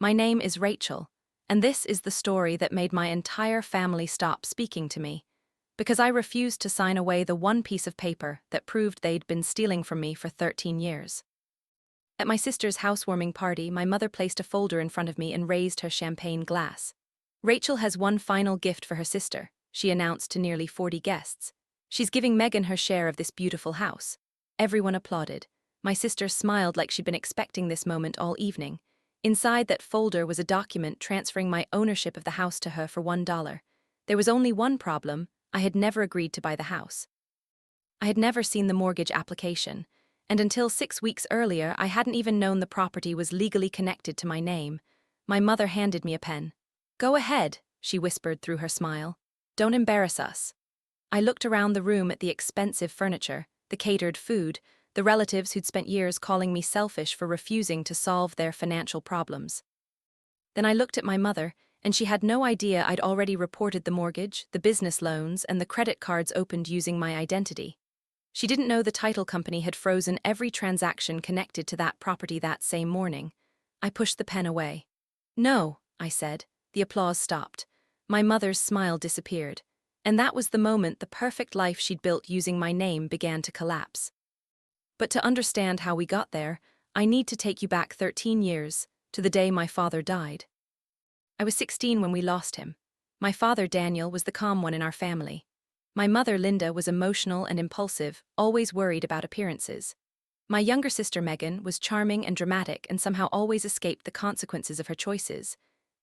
My name is Rachel, and this is the story that made my entire family stop speaking to me, because I refused to sign away the one piece of paper that proved they'd been stealing from me for 13 years. At my sister's housewarming party, my mother placed a folder in front of me and raised her champagne glass. Rachel has one final gift for her sister, she announced to nearly 40 guests. She's giving Megan her share of this beautiful house. Everyone applauded. My sister smiled like she'd been expecting this moment all evening. Inside that folder was a document transferring my ownership of the house to her for $1. There was only one problem: I had never agreed to buy the house. I had never seen the mortgage application, and until 6 weeks earlier I hadn't even known the property was legally connected to my name. My mother handed me a pen. "Go ahead," she whispered through her smile. "Don't embarrass us." I looked around the room at the expensive furniture, the catered food, the relatives who'd spent years calling me selfish for refusing to solve their financial problems. Then I looked at my mother, and she had no idea I'd already reported the mortgage, the business loans, and the credit cards opened using my identity. She didn't know the title company had frozen every transaction connected to that property that same morning. I pushed the pen away. "No," I said. The applause stopped. My mother's smile disappeared. And that was the moment the perfect life she'd built using my name began to collapse. But to understand how we got there, I need to take you back 13 years, to the day my father died. I was 16 when we lost him. My father, Daniel, was the calm one in our family. My mother, Linda, was emotional and impulsive, always worried about appearances. My younger sister, Megan, was charming and dramatic and somehow always escaped the consequences of her choices.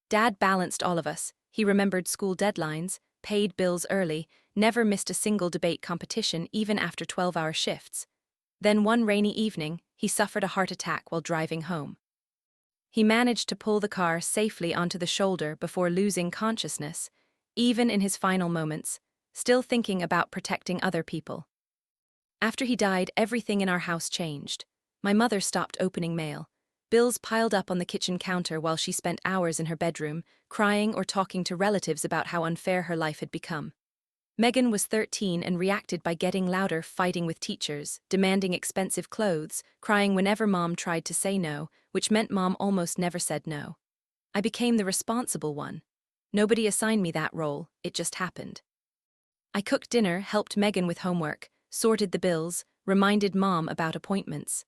Dad balanced all of us. He remembered school deadlines, paid bills early, never missed a single debate competition even after 12-hour shifts. Then one rainy evening, he suffered a heart attack while driving home. He managed to pull the car safely onto the shoulder before losing consciousness, even in his final moments, still thinking about protecting other people. After he died, everything in our house changed. My mother stopped opening mail. Bills piled up on the kitchen counter while she spent hours in her bedroom, crying or talking to relatives about how unfair her life had become. Megan was 13 and reacted by getting louder, fighting with teachers, demanding expensive clothes, crying whenever Mom tried to say no, which meant Mom almost never said no. I became the responsible one. Nobody assigned me that role, it just happened. I cooked dinner, helped Megan with homework, sorted the bills, reminded Mom about appointments.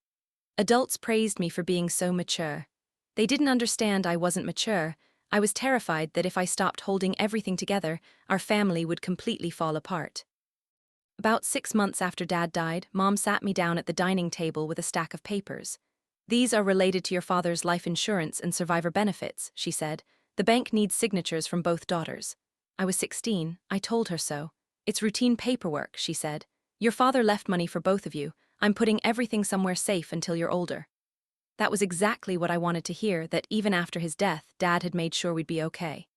Adults praised me for being so mature. They didn't understand I wasn't mature. I was terrified that if I stopped holding everything together, our family would completely fall apart. About 6 months after Dad died, Mom sat me down at the dining table with a stack of papers. "These are related to your father's life insurance and survivor benefits," she said. "The bank needs signatures from both daughters." I was 16, I told her so. "It's routine paperwork," she said. "Your father left money for both of you. I'm putting everything somewhere safe until you're older." That was exactly what I wanted to hear, that even after his death, Dad had made sure we'd be okay.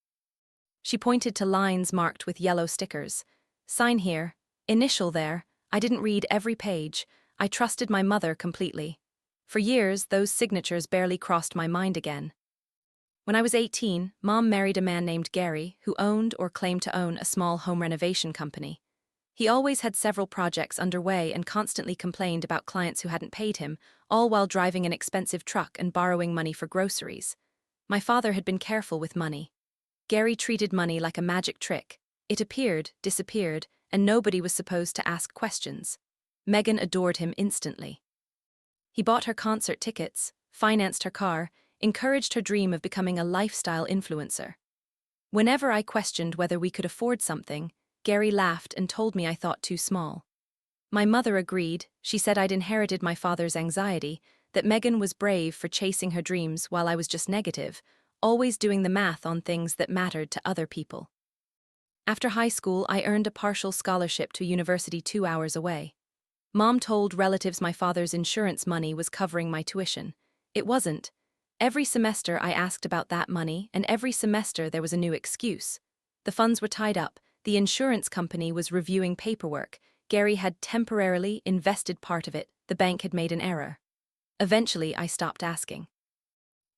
She pointed to lines marked with yellow stickers. "Sign here. Initial there." I didn't read every page. I trusted my mother completely. For years, those signatures barely crossed my mind again. When I was 18, Mom married a man named Gary, who owned or claimed to own a small home renovation company. He always had several projects underway and constantly complained about clients who hadn't paid him, all while driving an expensive truck and borrowing money for groceries. My father had been careful with money. Gary treated money like a magic trick. It appeared, disappeared, and nobody was supposed to ask questions. Megan adored him instantly. He bought her concert tickets, financed her car, encouraged her dream of becoming a lifestyle influencer. Whenever I questioned whether we could afford something, Gary laughed and told me I thought too small. My mother agreed. She said I'd inherited my father's anxiety, that Megan was brave for chasing her dreams while I was just negative, always doing the math on things that mattered to other people. After high school, I earned a partial scholarship to a university 2 hours away. Mom told relatives my father's insurance money was covering my tuition. It wasn't. Every semester I asked about that money, and every semester there was a new excuse. The funds were tied up. The insurance company was reviewing paperwork. Gary had temporarily invested part of it. The bank had made an error. Eventually, I stopped asking.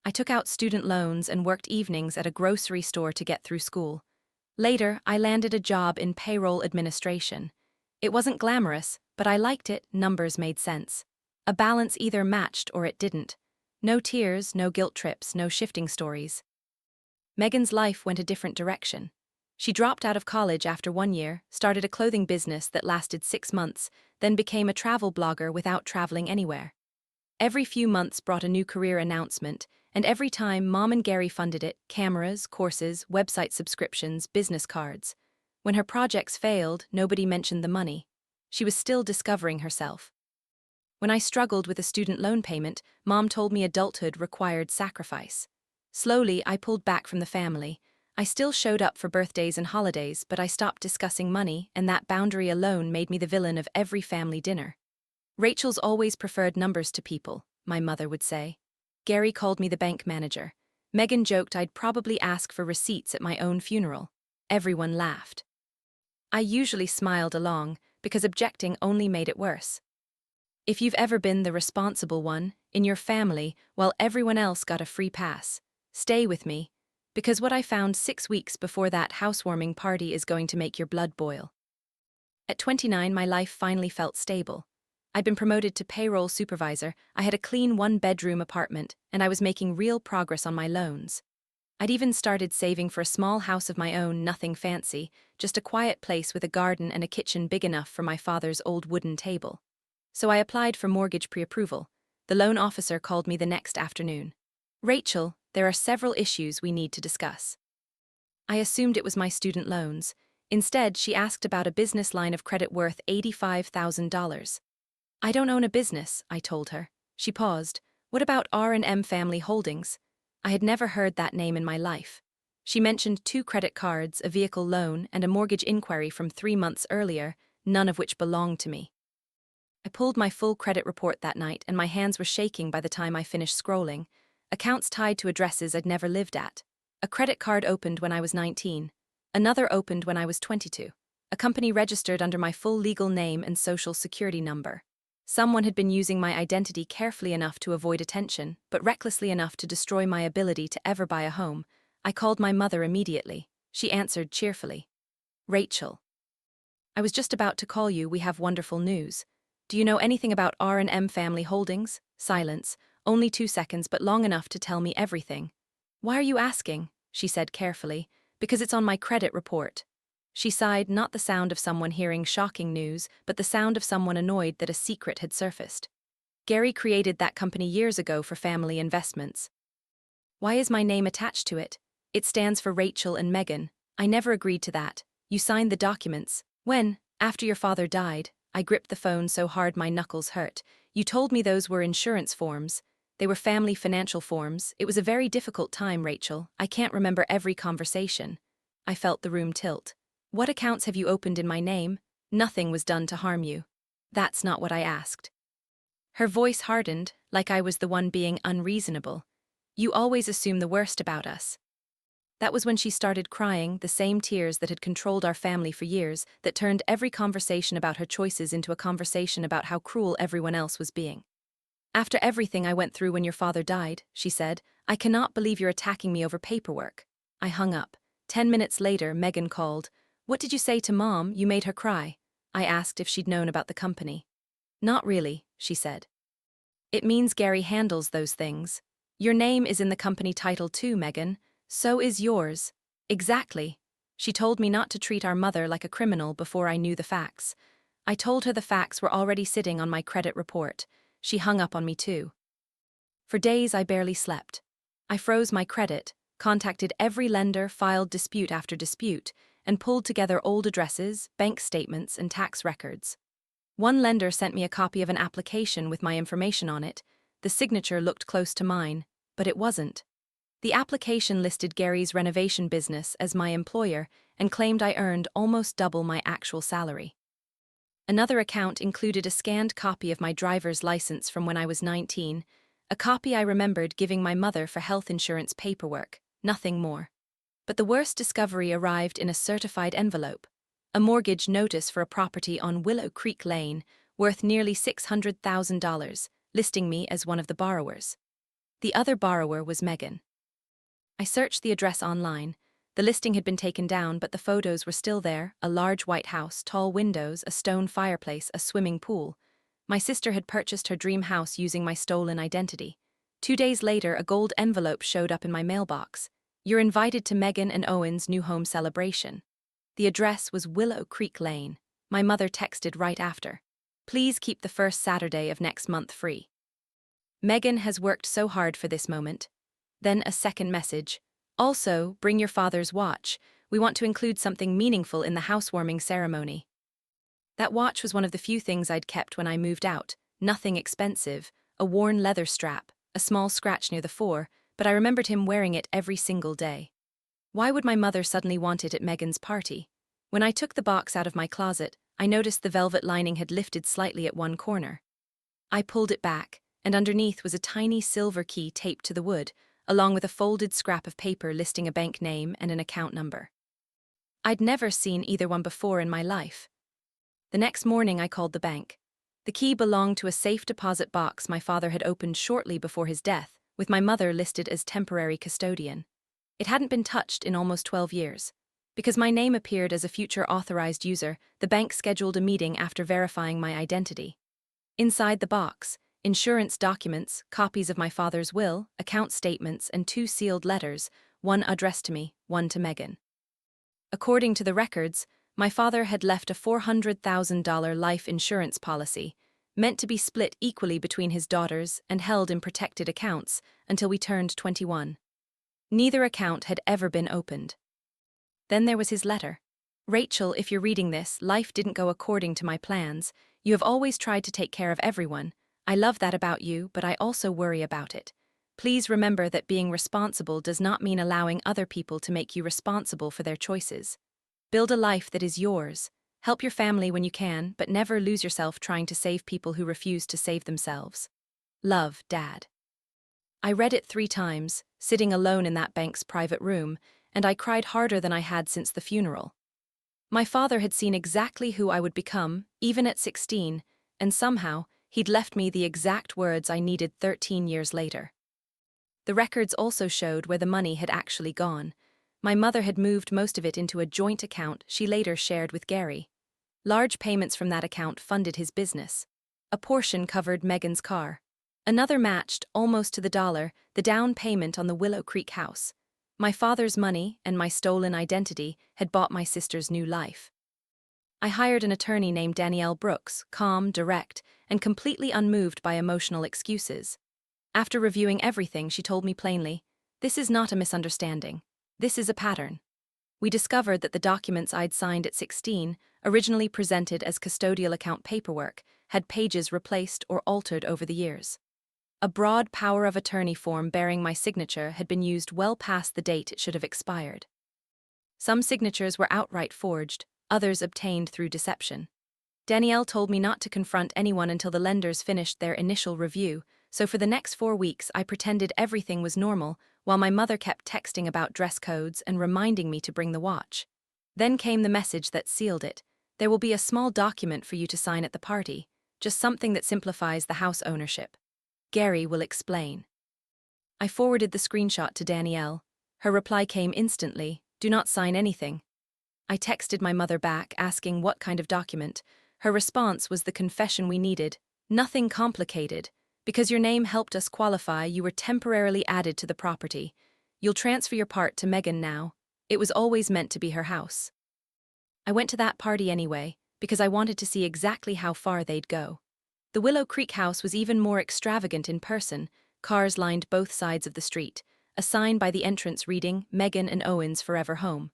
I took out student loans and worked evenings at a grocery store to get through school. Later, I landed a job in payroll administration. It wasn't glamorous, but I liked it. Numbers made sense. A balance either matched or it didn't. No tears, no guilt trips, no shifting stories. Megan's life went a different direction. She dropped out of college after 1 year, started a clothing business that lasted 6 months, then became a travel blogger without traveling anywhere. Every few months brought a new career announcement, and every time Mom and Gary funded it: cameras, courses, website subscriptions, business cards. When her projects failed, nobody mentioned the money. She was still discovering herself. When I struggled with a student loan payment, Mom told me adulthood required sacrifice. Slowly, I pulled back from the family. I still showed up for birthdays and holidays, but I stopped discussing money, and that boundary alone made me the villain of every family dinner. Rachel's always preferred numbers to people, my mother would say. Gary called me the bank manager. Megan joked I'd probably ask for receipts at my own funeral. Everyone laughed. I usually smiled along, because objecting only made it worse. If you've ever been the responsible one in your family while everyone else got a free pass, stay with me, because what I found 6 weeks before that housewarming party is going to make your blood boil. At 29, my life finally felt stable. I'd been promoted to payroll supervisor, I had a clean 1-bedroom apartment, and I was making real progress on my loans. I'd even started saving for a small house of my own, nothing fancy, just a quiet place with a garden and a kitchen big enough for my father's old wooden table. So I applied for mortgage pre-approval. The loan officer called me the next afternoon. "Rachel, there are several issues we need to discuss." I assumed it was my student loans. Instead, she asked about a business line of credit worth $85,000. "I don't own a business," I told her. She paused. "What about R&M Family Holdings?" I had never heard that name in my life. She mentioned 2 credit cards, a vehicle loan, and a mortgage inquiry from 3 months earlier, none of which belonged to me. I pulled my full credit report that night, and my hands were shaking by the time I finished scrolling. Accounts tied to addresses I'd never lived at. A credit card opened when I was 19. Another opened when I was 22. A company registered under my full legal name and social security number. Someone had been using my identity carefully enough to avoid attention, but recklessly enough to destroy my ability to ever buy a home. I called my mother immediately. She answered cheerfully. "Rachel, I was just about to call you. We have wonderful news. Do you know anything about R&M Family Holdings?" Silence, only 2 seconds, but long enough to tell me everything. "Why are you asking?" she said carefully. "Because it's on my credit report." She sighed, not the sound of someone hearing shocking news, but the sound of someone annoyed that a secret had surfaced. Gary created that company years ago for family investments. "Why is my name attached to it?" "It stands for Rachel and Megan. I never agreed to that. You signed the documents. When, after your father died," I gripped the phone so hard my knuckles hurt. "You told me those were insurance forms. They were family financial forms. It was a very difficult time, Rachel. I can't remember every conversation." I felt the room tilt. "What accounts have you opened in my name?" "Nothing was done to harm you." "That's not what I asked." Her voice hardened, like I was the one being unreasonable. "You always assume the worst about us." That was when she started crying, the same tears that had controlled our family for years, that turned every conversation about her choices into a conversation about how cruel everyone else was being. "After everything I went through when your father died," she said, "I cannot believe you're attacking me over paperwork." I hung up. 10 minutes later, Megan called. "What did you say to Mom? You made her cry." I asked if she'd known about the company. "Not really," she said. "It means Gary handles those things. Your name is in the company title too, Megan. So is yours." "Exactly." She told me not to treat our mother like a criminal before I knew the facts. I told her the facts were already sitting on my credit report. She hung up on me too. For days I barely slept. I froze my credit, contacted every lender, filed dispute after dispute, and pulled together old addresses, bank statements, and tax records. One lender sent me a copy of an application with my information on it. The signature looked close to mine, but it wasn't. The application listed Gary's renovation business as my employer and claimed I earned almost double my actual salary. Another account included a scanned copy of my driver's license from when I was 19, a copy I remembered giving my mother for health insurance paperwork, nothing more. But the worst discovery arrived in a certified envelope, a mortgage notice for a property on Willow Creek Lane, worth nearly $600,000, listing me as one of the borrowers. The other borrower was Megan. I searched the address online. The listing had been taken down, but the photos were still there: a large white house, tall windows, a stone fireplace, a swimming pool. My sister had purchased her dream house using my stolen identity. 2 days later, a gold envelope showed up in my mailbox. You're invited to Meghan and Owen's new home celebration. The address was Willow Creek Lane. My mother texted right after. Please keep the first Saturday of next month free. Meghan has worked so hard for this moment. Then a second message. Also, bring your father's watch. We want to include something meaningful in the housewarming ceremony. That watch was one of the few things I'd kept when I moved out. Nothing expensive, a worn leather strap, a small scratch near the fore, but I remembered him wearing it every single day. Why would my mother suddenly want it at Meghan's party? When I took the box out of my closet, I noticed the velvet lining had lifted slightly at one corner. I pulled it back, and underneath was a tiny silver key taped to the wood, along with a folded scrap of paper listing a bank name and an account number. I'd never seen either one before in my life. The next morning I called the bank. The key belonged to a safe deposit box my father had opened shortly before his death, with my mother listed as temporary custodian. It hadn't been touched in almost 12 years. Because my name appeared as a future authorized user, the bank scheduled a meeting after verifying my identity. Inside the box, insurance documents, copies of my father's will, account statements, and 2 sealed letters, one addressed to me, one to Meghan. According to the records, my father had left a $400,000 life insurance policy, meant to be split equally between his daughters and held in protected accounts until we turned 21. Neither account had ever been opened. Then there was his letter. Rachel, if you're reading this, life didn't go according to my plans. You have always tried to take care of everyone. I love that about you, but I also worry about it. Please remember that being responsible does not mean allowing other people to make you responsible for their choices. Build a life that is yours. Help your family when you can, but never lose yourself trying to save people who refuse to save themselves. Love, Dad. I read it 3 times, sitting alone in that bank's private room, and I cried harder than I had since the funeral. My father had seen exactly who I would become, even at 16, and somehow, he'd left me the exact words I needed 13 years later. The records also showed where the money had actually gone. My mother had moved most of it into a joint account she later shared with Gary. Large payments from that account funded his business. A portion covered Meghan's car. Another matched, almost to the dollar, the down payment on the Willow Creek house. My father's money and my stolen identity had bought my sister's new life. I hired an attorney named Danielle Brooks, calm, direct, and completely unmoved by emotional excuses. After reviewing everything, she told me plainly, "This is not a misunderstanding. This is a pattern." We discovered that the documents I'd signed at 16, originally presented as custodial account paperwork, had pages replaced or altered over the years. A broad power of attorney form bearing my signature had been used well past the date it should have expired. Some signatures were outright forged, others obtained through deception. Danielle told me not to confront anyone until the lenders finished their initial review, so for the next 4 weeks I pretended everything was normal, while my mother kept texting about dress codes and reminding me to bring the watch. Then came the message that sealed it. There will be a small document for you to sign at the party, just something that simplifies the house ownership. Gary will explain. I forwarded the screenshot to Danielle. Her reply came instantly, "Do not sign anything." I texted my mother back, asking what kind of document. Her response was the confession we needed. "Nothing complicated. Because your name helped us qualify, you were temporarily added to the property. You'll transfer your part to Meghan now. It was always meant to be her house." I went to that party anyway, because I wanted to see exactly how far they'd go. The Willow Creek house was even more extravagant in person. Cars lined both sides of the street, a sign by the entrance reading, "Meghan and Owen's Forever Home."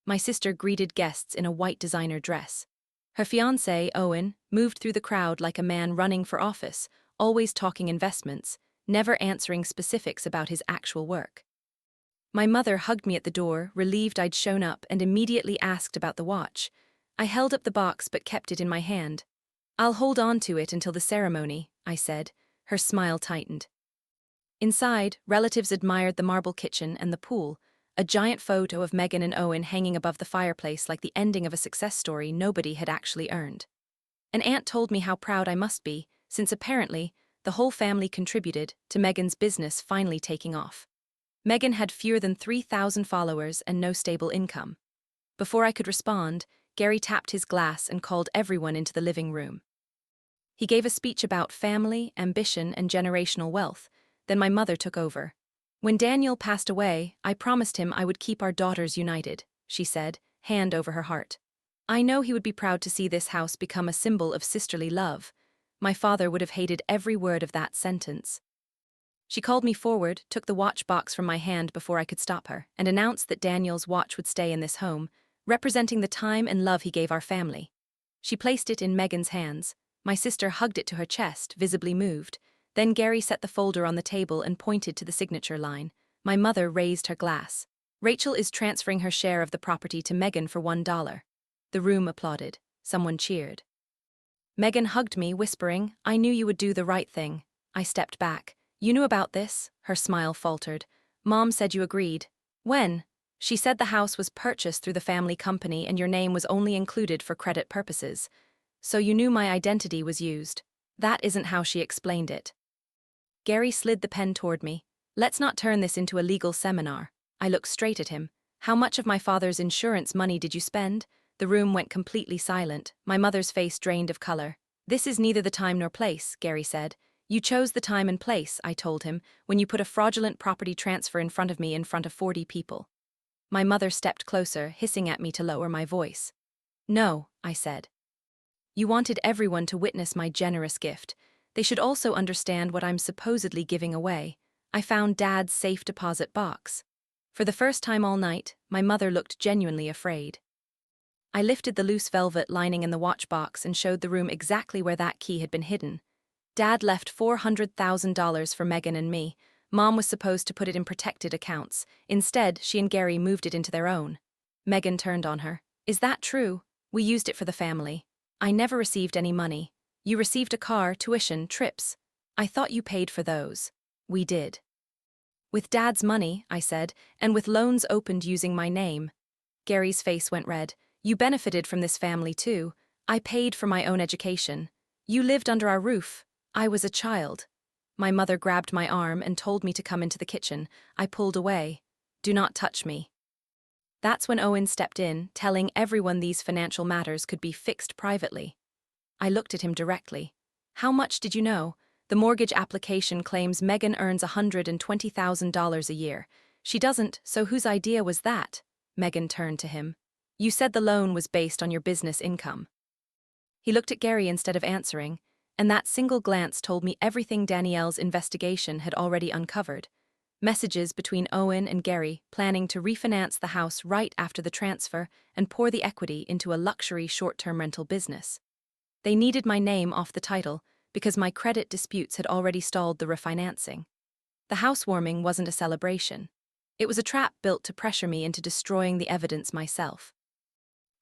My sister greeted guests in a white designer dress. Her fiancé, Owen, moved through the crowd like a man running for office, always talking investments, never answering specifics about his actual work. My mother hugged me at the door, relieved I'd shown up, and immediately asked about the watch. I held up the box but kept it in my hand. "I'll hold on to it until the ceremony," I said. Her smile tightened. Inside, relatives admired the marble kitchen and the pool, a giant photo of Meghan and Owen hanging above the fireplace like the ending of a success story nobody had actually earned. An aunt told me how proud I must be, since apparently, the whole family contributed to Meghan's business finally taking off. Meghan had fewer than 3,000 followers and no stable income. Before I could respond, Gary tapped his glass and called everyone into the living room. He gave a speech about family, ambition, and generational wealth. Then my mother took over. When Daniel passed away, I promised him I would keep our daughters united, she said, hand over her heart. I know he would be proud to see this house become a symbol of sisterly love. My father would have hated every word of that sentence. She called me forward, took the watch box from my hand before I could stop her, and announced that Daniel's watch would stay in this home, representing the time and love he gave our family. She placed it in Megan's hands. My sister hugged it to her chest, visibly moved. Then Gary set the folder on the table and pointed to the signature line. My mother raised her glass. Rachel is transferring her share of the property to Megan for $1. The room applauded. Someone cheered. Megan hugged me, whispering, "I knew you would do the right thing." I stepped back. "You knew about this?" Her smile faltered. "Mom said you agreed." "When?" "She said the house was purchased through the family company and your name was only included for credit purposes. So you knew my identity was used." That isn't how she explained it. Gary slid the pen toward me. "Let's not turn this into a legal seminar." I looked straight at him. "How much of my father's insurance money did you spend?" The room went completely silent. My mother's face drained of color. "This is neither the time nor place," Gary said. "You chose the time and place," I told him, "when you put a fraudulent property transfer in front of me in front of 40 people. My mother stepped closer, hissing at me to lower my voice. "No," I said. "You wanted everyone to witness my generous gift. They should also understand what I'm supposedly giving away." I found Dad's safe deposit box. For the first time all night, my mother looked genuinely afraid. I lifted the loose velvet lining in the watch box and showed the room exactly where that key had been hidden. Dad left $400,000 for Megan and me. Mom was supposed to put it in protected accounts. Instead, she and Gary moved it into their own. Megan turned on her. "Is that true? We used it for the family. I never received any money. You received a car, tuition, trips. I thought you paid for those." "We did." "With Dad's money," I said, "and with loans opened using my name." Gary's face went red. "You benefited from this family too. I paid for my own education. You lived under our roof. I was a child." My mother grabbed my arm and told me to come into the kitchen. I pulled away. "Do not touch me." That's when Owen stepped in, telling everyone these financial matters could be fixed privately. I looked at him directly. "How much did you know?" "The mortgage application claims Megan earns $120,000 a year. She doesn't, so whose idea was that?" Megan turned to him. "You said the loan was based on your business income." He looked at Gary instead of answering, and that single glance told me everything Danielle's investigation had already uncovered. Messages between Owen and Gary planning to refinance the house right after the transfer and pour the equity into a luxury short-term rental business. They needed my name off the title because my credit disputes had already stalled the refinancing. The housewarming wasn't a celebration. It was a trap built to pressure me into destroying the evidence myself.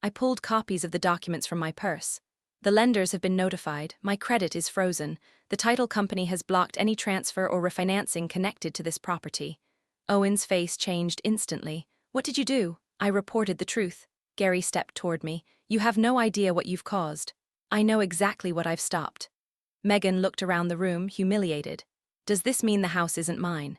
I pulled copies of the documents from my purse. "The lenders have been notified. My credit is frozen. The title company has blocked any transfer or refinancing connected to this property." Owen's face changed instantly. "What did you do?" I reported the truth. Gary stepped toward me. "You have no idea what you've caused." "I know exactly what I've stopped." Megan looked around the room, humiliated. "Does this mean the house isn't mine?"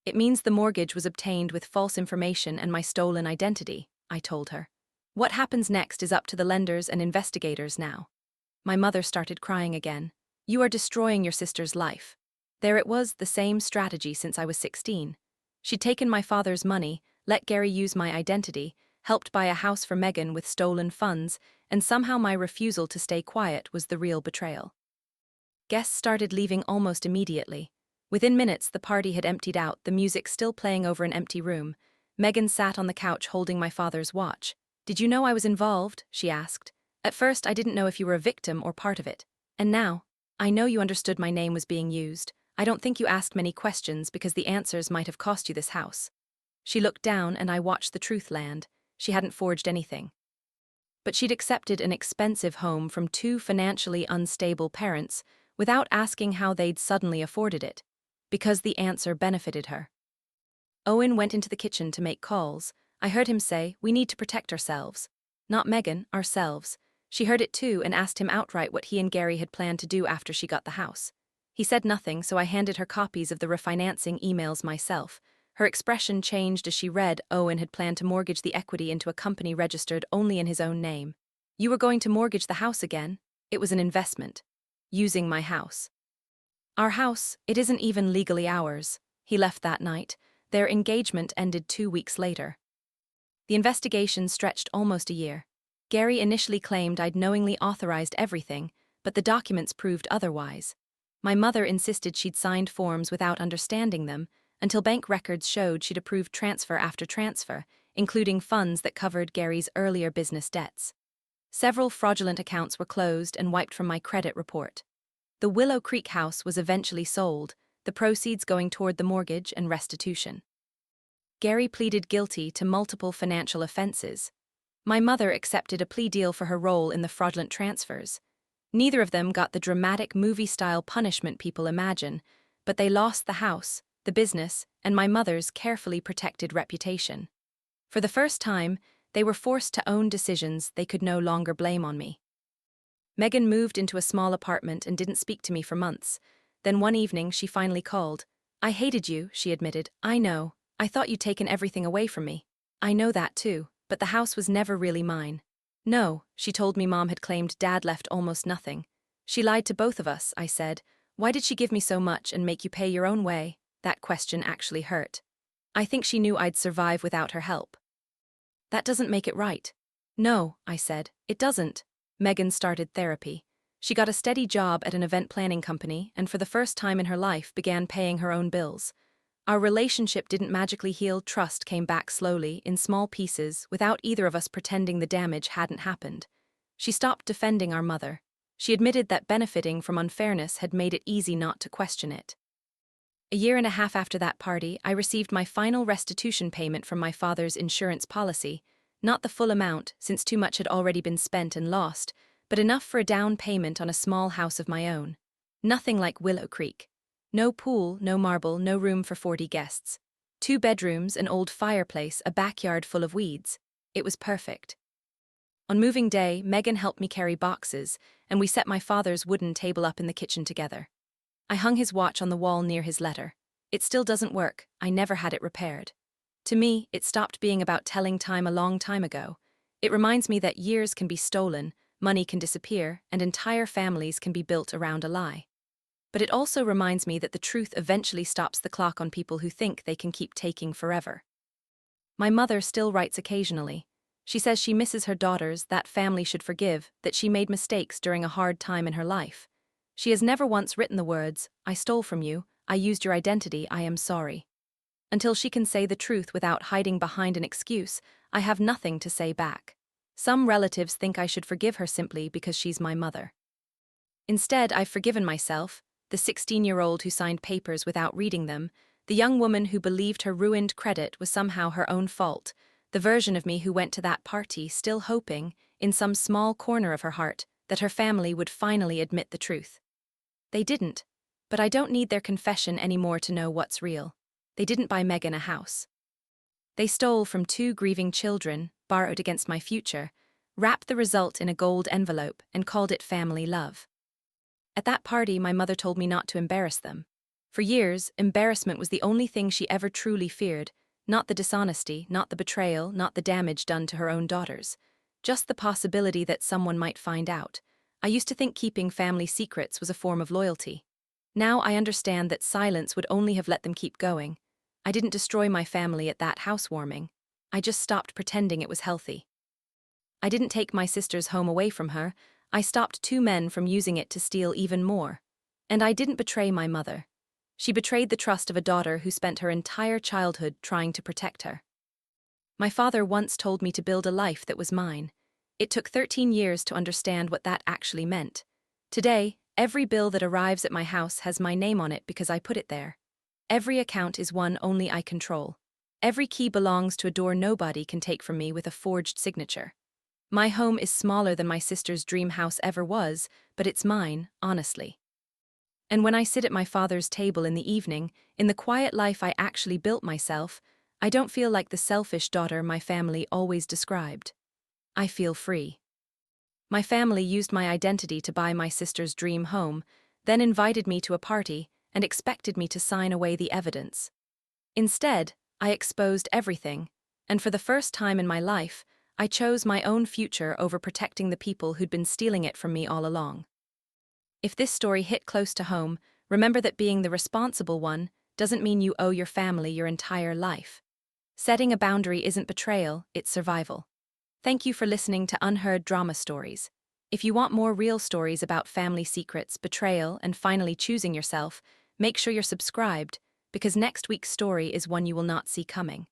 "It means the mortgage was obtained with false information and my stolen identity," I told her. "What happens next is up to the lenders and investigators now." My mother started crying again. "You are destroying your sister's life." There it was, the same strategy since I was 16. She'd taken my father's money, let Gary use my identity, helped buy a house for Megan with stolen funds, and somehow my refusal to stay quiet was the real betrayal. Guests started leaving almost immediately. Within minutes, the party had emptied out, the music still playing over an empty room. Megan sat on the couch holding my father's watch. "Did you know I was involved?" she asked. "At first, I didn't know if you were a victim or part of it. And now, I know you understood my name was being used. I don't think you asked many questions because the answers might have cost you this house." She looked down and I watched the truth land. She hadn't forged anything. But she'd accepted an expensive home from two financially unstable parents without asking how they'd suddenly afforded it, because the answer benefited her. Owen went into the kitchen to make calls. I heard him say, "We need to protect ourselves." Not Megan, ourselves. She heard it too and asked him outright what he and Gary had planned to do after she got the house. He said nothing, so I handed her copies of the refinancing emails myself. Her expression changed as she read Owen had planned to mortgage the equity into a company registered only in his own name. "You were going to mortgage the house again?" "It was an investment. Using my house." Our house, it isn't even legally ours. He left that night. Their engagement ended 2 weeks later. The investigation stretched almost a year. Gary initially claimed I'd knowingly authorized everything, but the documents proved otherwise. My mother insisted she'd signed forms without understanding them, until bank records showed she'd approved transfer after transfer, including funds that covered Gary's earlier business debts. Several fraudulent accounts were closed and wiped from my credit report. The Willow Creek house was eventually sold, the proceeds going toward the mortgage and restitution. Gary pleaded guilty to multiple financial offenses. My mother accepted a plea deal for her role in the fraudulent transfers. Neither of them got the dramatic movie-style punishment people imagine, but they lost the house, the business, and my mother's carefully protected reputation. For the first time, they were forced to own decisions they could no longer blame on me. Megan moved into a small apartment and didn't speak to me for months. Then one evening, she finally called. "I hated you," she admitted. "I know. I thought you'd taken everything away from me. I know that too, but the house was never really mine." "No," she told me Mom had claimed Dad left almost nothing. "She lied to both of us," I said. "Why did she give me so much and make you pay your own way?" That question actually hurt. I think she knew I'd survive without her help. "That doesn't make it right." "No," I said, "it doesn't." Megan started therapy. She got a steady job at an event planning company and for the first time in her life began paying her own bills. Our relationship didn't magically heal, trust came back slowly, in small pieces, without either of us pretending the damage hadn't happened. She stopped defending our mother. She admitted that benefiting from unfairness had made it easy not to question it. A year and a half after that party, I received my final restitution payment from my father's insurance policy, not the full amount, since too much had already been spent and lost, but enough for a down payment on a small house of my own. Nothing like Willow Creek. No pool, no marble, no room for 40 guests. 2 bedrooms, an old fireplace, a backyard full of weeds. It was perfect. On moving day, Megan helped me carry boxes, and we set my father's wooden table up in the kitchen together. I hung his watch on the wall near his letter. It still doesn't work. I never had it repaired. To me, it stopped being about telling time a long time ago. It reminds me that years can be stolen, money can disappear, and entire families can be built around a lie. But it also reminds me that the truth eventually stops the clock on people who think they can keep taking forever. My mother still writes occasionally. She says she misses her daughters, that family should forgive, that she made mistakes during a hard time in her life. She has never once written the words, "I stole from you, I used your identity, I am sorry." Until she can say the truth without hiding behind an excuse, I have nothing to say back. Some relatives think I should forgive her simply because she's my mother. Instead, I've forgiven myself, the 16-year-old who signed papers without reading them, the young woman who believed her ruined credit was somehow her own fault, the version of me who went to that party still hoping, in some small corner of her heart, that her family would finally admit the truth. They didn't, but I don't need their confession anymore to know what's real. They didn't buy Megan a house. They stole from 2 grieving children, borrowed against my future, wrapped the result in a gold envelope, and called it family love. At that party, my mother told me not to embarrass them. For years, embarrassment was the only thing she ever truly feared, not the dishonesty, not the betrayal, not the damage done to her own daughters. Just the possibility that someone might find out. I used to think keeping family secrets was a form of loyalty. Now I understand that silence would only have let them keep going. I didn't destroy my family at that housewarming. I just stopped pretending it was healthy. I didn't take my sister's home away from her. I stopped 2 men from using it to steal even more. And I didn't betray my mother. She betrayed the trust of a daughter who spent her entire childhood trying to protect her. My father once told me to build a life that was mine. It took 13 years to understand what that actually meant. Today, every bill that arrives at my house has my name on it because I put it there. Every account is one only I control. Every key belongs to a door nobody can take from me with a forged signature. My home is smaller than my sister's dream house ever was, but it's mine, honestly. And when I sit at my father's table in the evening, in the quiet life I actually built myself, I don't feel like the selfish daughter my family always described. I feel free. My family used my identity to buy my sister's dream home, then invited me to a party and expected me to sign away the evidence. Instead, I exposed everything, and for the first time in my life, I chose my own future over protecting the people who'd been stealing it from me all along. If this story hit close to home, Remember that being the responsible one doesn't mean you owe your family your entire life. Setting a boundary isn't betrayal, it's survival. Thank you for listening to Unheard Drama Stories. If you want more real stories about family secrets, betrayal, and finally choosing yourself, make sure you're subscribed, because next week's story is one you will not see coming.